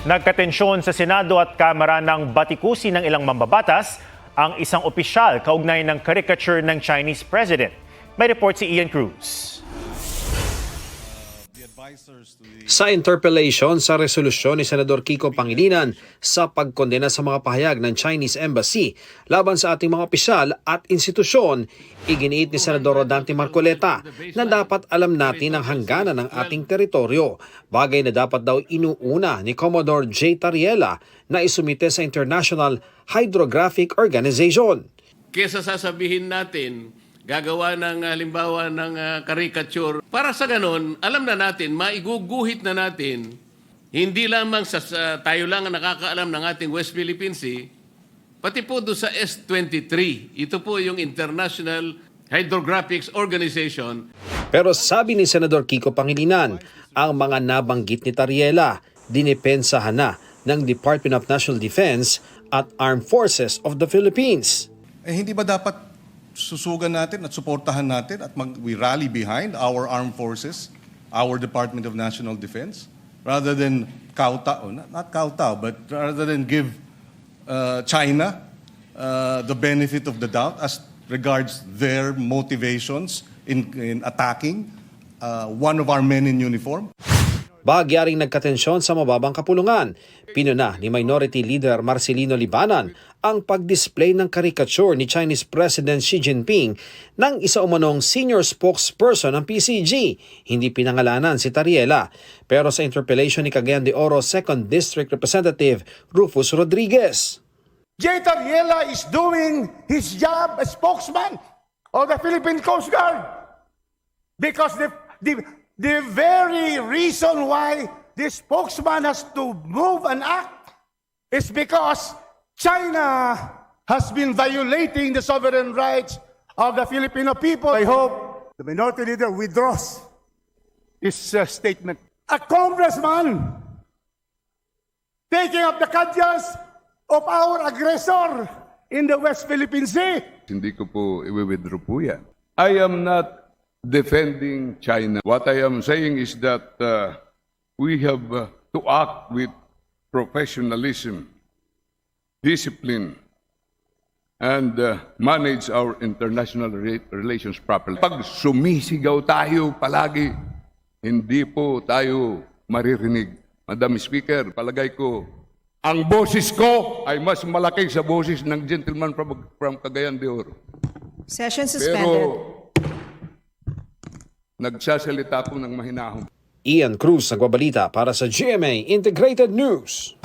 Nagkatensyon sa Senado at Kamara ng batikusi ng ilang mambabatas ang isang opisyal kaugnay ng caricature ng Chinese president. May report si Ian Cruz. Sa interpellation sa resolusyon ni Senador Kiko Pangilinan sa pagkondena sa mga pahayag ng Chinese Embassy laban sa ating mga opisyal at institusyon, iginiit ni Senador Rodante Marcoleta na dapat alam natin ang hangganan ng ating teritoryo, bagay na dapat daw inuuna ni Commodore J. Tariela na isumite sa International Hydrographic Organization. Kesa sasabihin natin, gagawa ng halimbawa ng caricature. Para sa ganon, alam na natin, maiguguhit na natin, hindi lamang tayo lang ang nakakaalam ng ating West Philippine Sea, pati po doon sa S-23. Ito po yung International Hydrographic Organization. Pero sabi ni Senador Kiko Pangilinan, ang mga nabanggit ni Tariela, dinipensahan na ng Department of National Defense at Armed Forces of the Philippines. Hindi ba dapat susugan natin at suportahan natin at we rally behind our armed forces, our Department of National Defense, rather than kowtow, not kowtow, but rather than give China the benefit of the doubt as regards their motivations in attacking one of our men in uniform. Bagyaring nagkatensyon sa mababang kapulungan, pinuna ni Minority Leader Marcelino Libanan ang pag-display ng caricature ni Chinese President Xi Jinping ng isa umanong senior spokesperson ng PCG, hindi pinangalanan si Tariela. Pero sa interpellation ni Cagayan de Oro 2nd District Representative Rufus Rodriguez, J. Tariela is doing his job as spokesman of the Philippine Coast Guard because the very reason why this spokesman has to move and act is because China has been violating the sovereign rights of the Filipino people. I hope the minority leader withdraws his statement. A congressman taking up the cudgels of our aggressor in the West Philippine Sea. Hindi ko po i-withdraw po yan. I am not defending China. What I am saying is that we have to act with professionalism, discipline, and manage our international relations properly. Pag sumisigaw tayo palagi, hindi po tayo maririnig. Madam Speaker, palagay ko, ang boses ko ay mas malaki sa boses ng gentleman from Cagayan de Oro. Session suspended. Pero nagsasalita po ng mahinahon. Ian Cruz nagbabalita para sa GMA Integrated News.